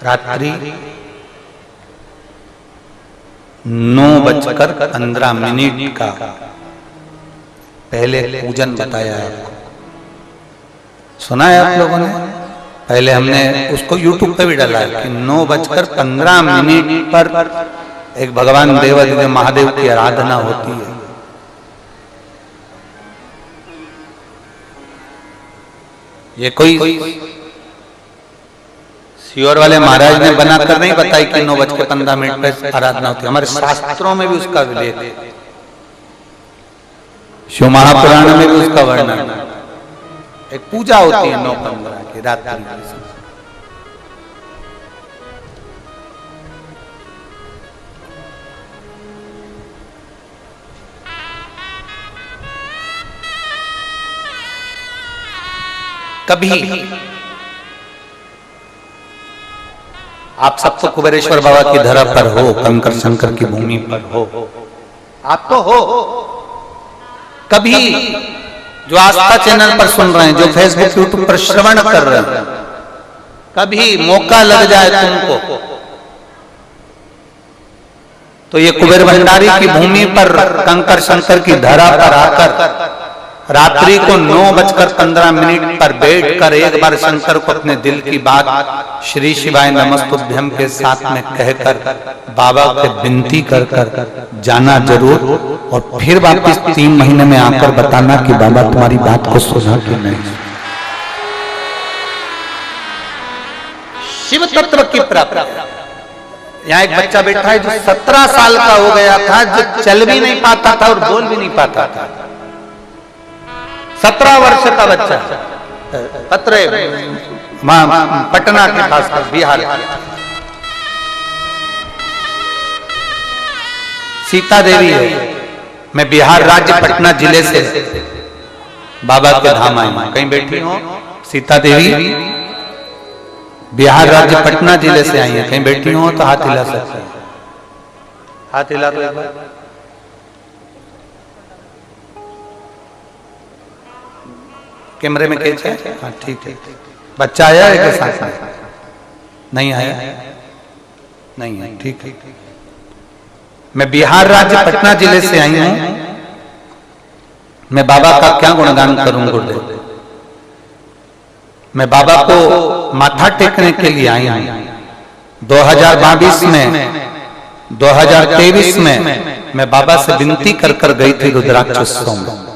रात्रि 9:15 का पहले पूजन बताया है आपको, सुना है आप लोगों ने? पहले हमने उसको YouTube पे भी डाला है कि 9:15 पर एक भगवान देवादिदेव महादेव की आराधना होती है। ये कोई सियोर वाले महाराज ने बनाकर नहीं बताई कि 9:15 पर आराधना होती है, हमारे शास्त्रों में भी उसका उल्लेख है, शिव महापुराण में भी उसका वर्णन है। एक पूजा होती है 9:15 की रात्रि की। कभी आप सब तो कुबेरेश्वर बाबा की धरा पर हो, कंकर शंकर की भूमि पर हो, आप तो हो। कभी जो आस्था चैनल पर सुन रहे हैं, जो फेसबुक यूट्यूब पर श्रवण कर रहे हैं, कभी मौका लग जाए तुमको तो ये कुबेर भंडारी की भूमि पर कंकर शंकर की धरा पर आकर रात्रि को 9:15 पर बैठकर एक बार शंकर को अपने दिल की बात श्री शिवाय नमस्तुभ्यम के साथ में कहकर बाबा से विनती कर जाना जरूर, और फिर वापस 3 महीने में आकर बताना कि बाबा तुम्हारी बात को सुना कि नहीं। शिव तत्व की प्राप्ति। यहाँ एक बच्चा बैठा है जो 17 साल का हो गया था, जो चल भी नहीं पाता था और बोल भी नहीं पाता था। 17 वर्ष का बच्चा, पटना के खासकर बिहार, सीता देवी है। मैं बिहार राज्य पटना जिले से बाबा के धाम आई हूं। कहीं बैठी हो? सीता देवी बिहार राज्य पटना जिले से आई है। कहीं बैठी हो तो हाथ हिला सकते हैं, हाथ हिला तो एक बार। कैमरे में कैच है? हाँ ठीक है। बच्चा आया है के साथ? नहीं आया? नहीं है, ठीक है। मैं बिहार राज्य पटना जिले से आई हूं। मैं बाबा का क्या गुणगान करूं गुरुदेव। मैं बाबा को माथा टेकने के लिए आई हूं। 2022 में 2023 में मैं बाबा से विनती कर गई थी रुद्राक्ष उत्सव में।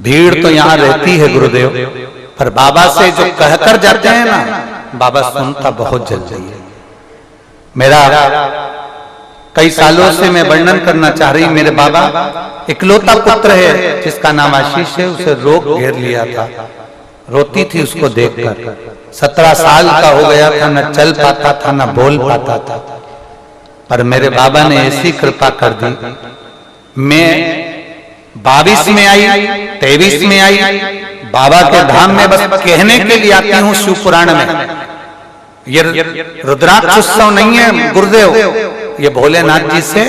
भीड़ तो यहाँ रहती है गुरुदेव, पर बाबा से जो कहकर जाते हैं ना, बाबा सुनता बहुत जल्दी है। मेरा कई सालों से मैं वर्णन करना चाह रही, मेरे बाबा इकलौता पुत्र है जिसका नाम आशीष है, उसे रोग घेर लिया था। रोती थी उसको देखकर। 17 साल का हो गया था, न चल पाता था न बोल पाता था, पर मेरे बाबा ने ऐसी कृपा कर दी। मैं 22 में आई, 23 में आई, बाबा के धाम में बस कहने के लिए आती हूँ शिव पुराण में। ये रुद्राक्ष उत्सव नहीं है गुरुदेव, ये भोलेनाथ जी से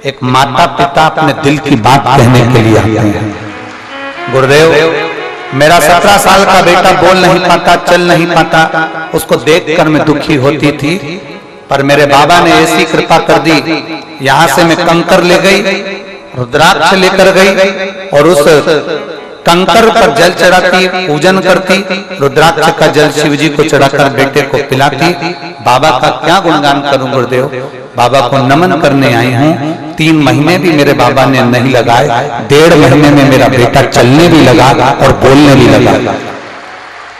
एक माता पिता अपने दिल की बात कहने के लिए आते हैं। गुरुदेव, मेरा 17 साल का बेटा बोल नहीं पाता, चल नहीं पाता, उसको देखकर मैं दुखी होती थी, पर मेरे बाबा ने ऐसी कृपा कर दी। यहां से मैं कंकर ले गई, रुद्राक्ष लेकर गई और उस कंकर पर जल चढ़ाती, पूजन करती, रुद्राक्ष का जल शिव जी को चढ़ाकर बेटे को पिलाती। बाबा का क्या गुणगान करूं गुरुदेव। बाबा को नमन करने आई हूं। 3 महीने भी मेरे बाबा ने नहीं लगाए, 1.5 महीने में मेरा बेटा चलने भी लगा और बोलने भी लगा।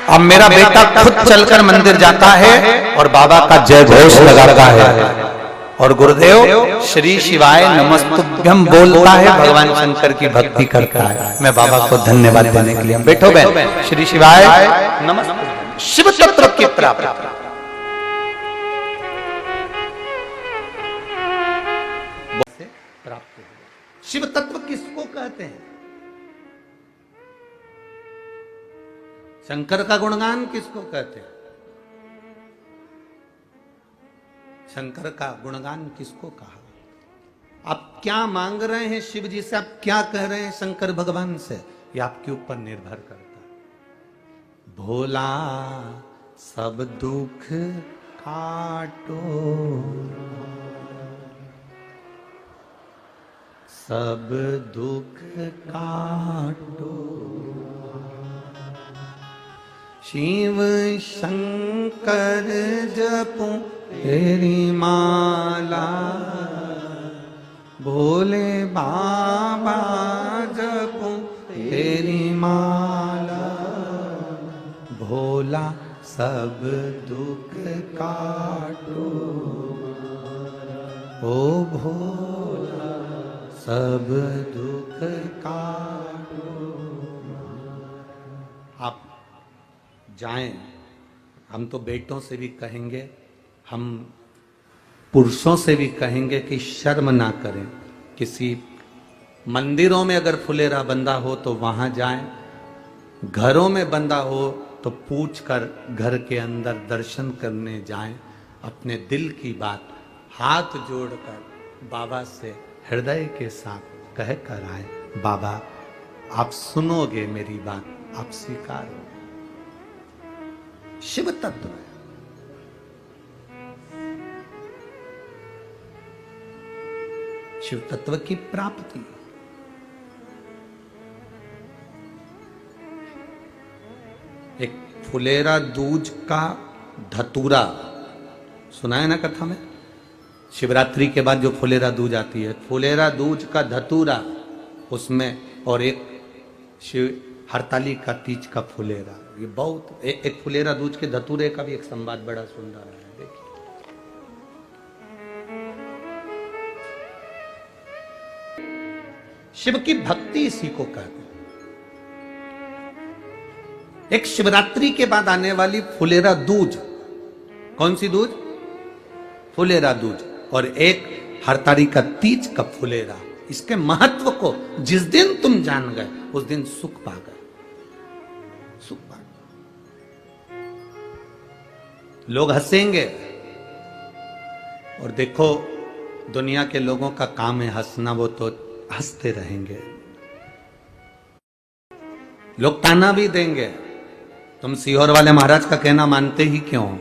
अब मेरा बेटा खुद चलकर मंदिर जाता है और बाबा का जय घोष लगाता है, और गुरुदेव श्री शिवाय नमस्तुभ्यम बोलता है, भगवान शंकर की भक्ति करता है। मैं बाबा को धन्यवाद देने के लिए, बैठो बहन, श्री शिवाय नमस्तुभ्यम। शिव तत्व की प्राप्ति। शिव तत्व किसको कहते हैं? शंकर का गुणगान किसको कहते हैं? शंकर का गुणगान किसको कहा? आप क्या मांग रहे हैं शिव जी से, आप क्या कह रहे हैं शंकर भगवान से, ये आपके ऊपर निर्भर करता है। भोला सब दुख काटो, सब दुख काटो। शिव शंकर जपो तेरी माला, भोले बाबा जपो तेरी माला। भोला सब दुख काटो, ओ भोला सब दुख काटो। आप जाएं, हम तो बेटों से भी कहेंगे, हम पुरुषों से भी कहेंगे कि शर्म ना करें। किसी मंदिरों में अगर फुलेरा बंधा हो तो वहां जाएं, घरों में बंधा हो तो पूछ कर घर के अंदर दर्शन करने जाएं। अपने दिल की बात हाथ जोड़कर बाबा से हृदय के साथ कह कर आए, बाबा आप सुनोगे मेरी बात, आप स्वीकार हो। शिव तत्व है। शिव तत्व की प्राप्ति। एक फुलेरा दूज का धतूरा सुना है ना कथा में? शिवरात्रि के बाद जो फुलेरा दूज आती है, फुलेरा दूज का धतूरा उसमें, और एक शिव हरताली का तीज का फुलेरा। ये बहुत एक फुलेरा दूज के धतूरे का भी एक संवाद बड़ा सुंदर है। देखिए, शिव की भक्ति इसी को कहते हैं। एक शिवरात्रि के बाद आने वाली फुलेरा दूज, कौन सी दूज? फुलेरा दूज। और एक हरताली का तीज का फुलेरा। इसके महत्व को जिस दिन तुम जान गए उस दिन सुख पा गए, सुख पा गए। लोग हंसेंगे, और देखो दुनिया के लोगों का काम है हंसना, वो तो हंसते रहेंगे। लोग ताना भी देंगे, तुम सीहोर वाले महाराज का कहना मानते ही क्यों?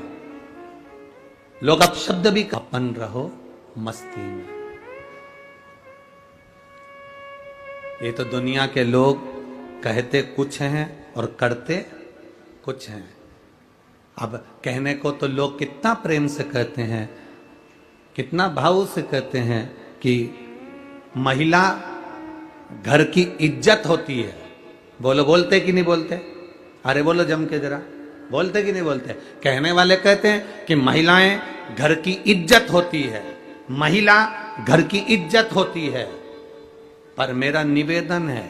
लोग अपशब्द भी, अपन रहो मस्ती में। ये तो दुनिया के लोग कहते कुछ हैं और करते कुछ हैं। अब कहने को तो लोग कितना प्रेम से कहते हैं, कितना भाव से कहते हैं कि महिला घर की इज्जत होती है। बोलो, बोलते कि नहीं बोलते? अरे बोलो जम के जरा, बोलते कि नहीं बोलते? कहने वाले कहते हैं कि महिलाएं घर की इज्जत होती है, महिला घर की इज्जत होती है। पर मेरा निवेदन है,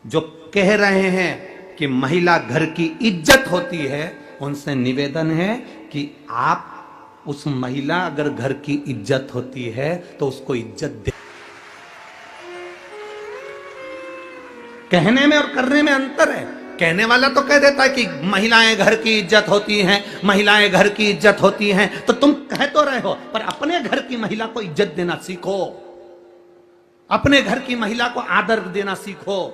जो कह रहे हैं कि महिला घर की इज्जत होती है, उनसे निवेदन है कि आप उस महिला अगर घर की इज्जत होती है तो उसको इज्जत दे। कहने में और करने में अंतर है। कहने वाला तो कह देता है कि महिलाएं घर की इज्जत होती हैं, महिलाएं घर की इज्जत होती हैं, तो तुम कह तो रहे हो, पर अपने घर की महिला को इज्जत देना सीखो, अपने घर की महिला को आदर देना सीखो।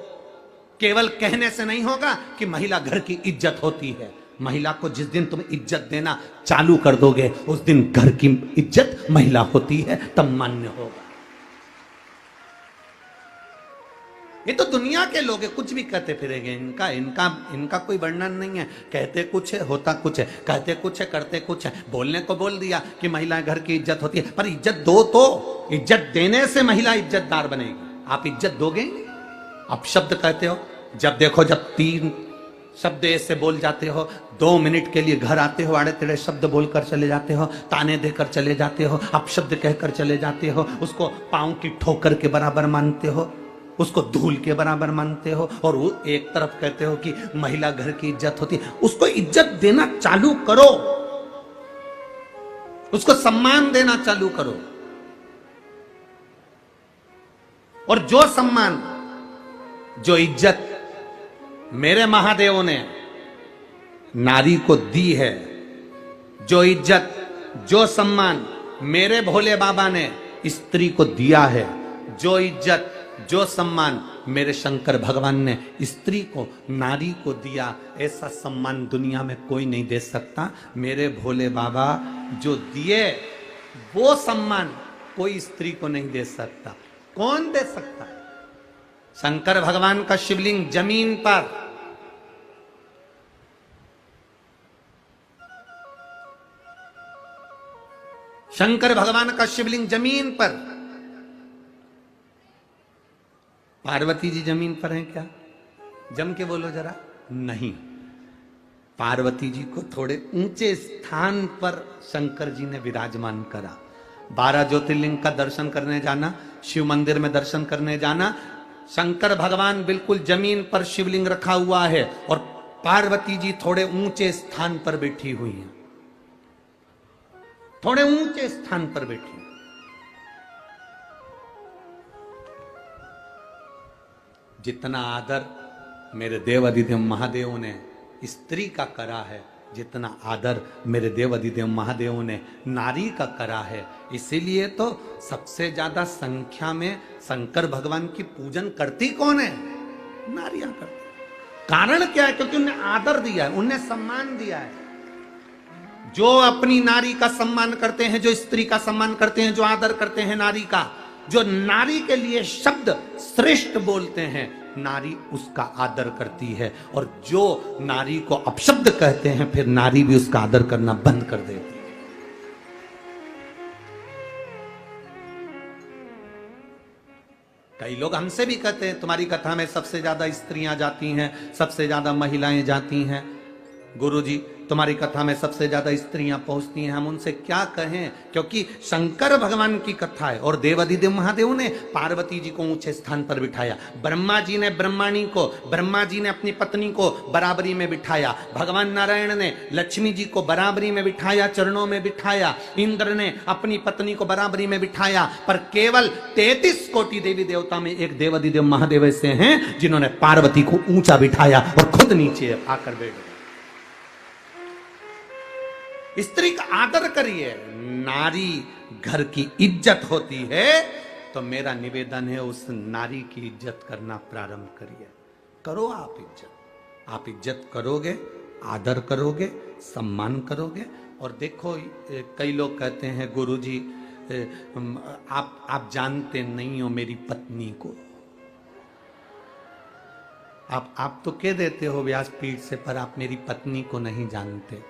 केवल कहने से नहीं होगा कि महिला घर की इज्जत होती है। महिला को जिस दिन तुम इज्जत देना चालू कर दोगे उस दिन घर की इज्जत महिला होती है, तब मान्य होगा। ये तो दुनिया के लोग कुछ भी कहते फिरेंगे, इनका कोई वर्णन नहीं है। कहते कुछ है, होता कुछ है, कहते कुछ है, करते कुछ है। बोलने को बोल दिया कि महिला घर की इज्जत होती है, पर इज्जत दो तो। इज्जत देने से महिला इज्जतदार बनेगी। आप इज्जत दोगे? आप शब्द कहते हो, जब देखो जब 3 शब्द ऐसे बोल जाते हो, 2 मिनट के लिए घर आते हो, आड़े तेड़े शब्द बोलकर चले जाते हो, ताने देकर चले जाते हो, आप शब्द कहकर चले जाते हो, उसको पांव की ठोकर के बराबर मानते हो, उसको धूल के बराबर मानते हो, और वो एक तरफ कहते हो कि महिला घर की इज्जत होती है। उसको इज्जत देना चालू करो, उसको सम्मान देना चालू करो। और जो सम्मान, जो इज्जत मेरे महादेव ने नारी को दी है, जो इज्जत, जो सम्मान मेरे भोले बाबा ने स्त्री को दिया है, जो इज्जत जो सम्मान मेरे शंकर भगवान ने स्त्री को, नारी को दिया, ऐसा सम्मान दुनिया में कोई नहीं दे सकता। मेरे भोले बाबा जो दिए वो सम्मान कोई स्त्री को नहीं दे सकता। कौन दे सकता? शंकर भगवान का शिवलिंग जमीन पर, शंकर भगवान का शिवलिंग जमीन पर, पार्वती जी जमीन पर हैं क्या? जम के बोलो जरा। नहीं, पार्वती जी को थोड़े ऊंचे स्थान पर शंकर जी ने विराजमान करा। 12 ज्योतिर्लिंग का दर्शन करने जाना, शिव मंदिर में दर्शन करने जाना, शंकर भगवान बिल्कुल जमीन पर शिवलिंग रखा हुआ है और पार्वती जी थोड़े ऊंचे स्थान पर बैठी हुई हैं, थोड़े ऊंचे स्थान पर बैठी। जितना आदर मेरे देव अधिदेव महादेव ने स्त्री का करा है, जितना आदर मेरे देव अधिदेव महादेव ने नारी का करा है, इसीलिए तो सबसे ज्यादा संख्या में शंकर भगवान की पूजन करती कौन है? नारियां करती। कारण क्या है? क्योंकि उन्हें आदर दिया है, उन्हें सम्मान दिया है। जो अपनी नारी का सम्मान करते हैं, जो स्त्री का सम्मान करते हैं, जो आदर करते हैं नारी का, जो नारी के लिए शब्द श्रेष्ठ बोलते हैं, नारी उसका आदर करती है। और जो नारी को अपशब्द कहते हैं, फिर नारी भी उसका आदर करना बंद कर देती है। कई लोग हमसे भी कहते हैं तुम्हारी कथा में सबसे ज्यादा स्त्रियां जाती हैं, सबसे ज्यादा महिलाएं जाती हैं। गुरुजी तुम्हारी कथा में सबसे ज्यादा स्त्रियां पहुंचती हैं। हम उनसे क्या कहें? क्योंकि शंकर भगवान की कथा है और देवाधिदेव महादेव ने पार्वती जी को ऊंचे स्थान पर बिठाया। ब्रह्मा जी ने ब्रह्मा जी ने अपनी पत्नी को बराबरी में बिठाया। भगवान नारायण ने लक्ष्मी जी को बराबरी में बिठाया, चरणों में बिठाया। इंद्र ने अपनी पत्नी को बराबरी में बिठाया। पर केवल 33 कोटि देवी देवता में एक देवाधिदेव महादेव ऐसे हैं जिन्होंने पार्वती को ऊंचा बिठाया और खुद नीचे आकर बैठ गए। स्त्री का आदर करिए। नारी घर की इज्जत होती है, तो मेरा निवेदन है उस नारी की इज्जत करना प्रारंभ करिए। करो आप इज्जत। आप इज्जत करोगे, आदर करोगे, सम्मान करोगे। और देखो कई लोग कहते हैं गुरुजी आप जानते नहीं हो मेरी पत्नी को। आप तो कह देते हो व्यासपीठ से, पर आप मेरी पत्नी को नहीं जानते।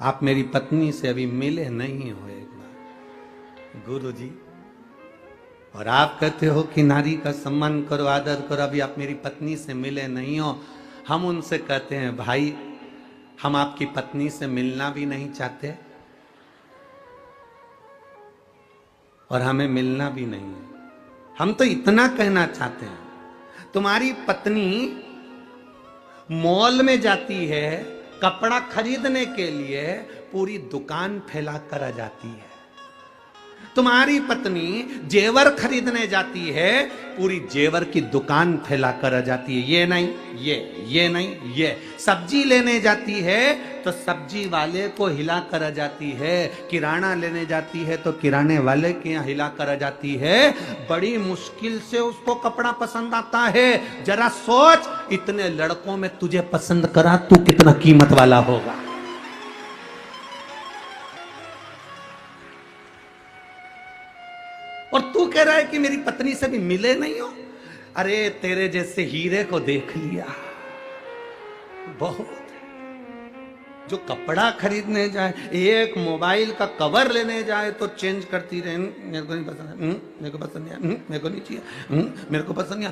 आप मेरी पत्नी से अभी मिले नहीं हो एक बार गुरुजी। और आप कहते हो कि नारी का सम्मान करो, आदर करो, अभी आप मेरी पत्नी से मिले नहीं हो। हम उनसे कहते हैं भाई हम आपकी पत्नी से मिलना भी नहीं चाहते और हमें मिलना भी नहीं है। हम तो इतना कहना चाहते हैं, तुम्हारी पत्नी मॉल में जाती है कपड़ा खरीदने के लिए, पूरी दुकान फैला कर आ जाती है। तुम्हारी पत्नी जेवर खरीदने जाती है, पूरी जेवर की दुकान फैला कर आ जाती है। ये नहीं ये नहीं ये। सब्जी लेने जाती है तो सब्जी वाले को हिला कर आ जाती है। किराना लेने जाती है तो किराने वाले के यहाँ हिला कर आ जाती है। बड़ी मुश्किल से उसको कपड़ा पसंद आता है। जरा सोच, इतने लड़कों में तुझे पसंद करा, तू कितना कीमत वाला होगा। और तू कह रहा है कि मेरी पत्नी से भी मिले नहीं हो। अरे तेरे जैसे हीरे को देख लिया बहुत। जो कपड़ा खरीदने जाए, एक मोबाइल का कवर लेने जाए तो चेंज करती रहे। मेरे को नहीं पसंद, मेरे को पसंद नहीं, मेरे को नहीं चाहिए, मेरे को पसंद नहीं।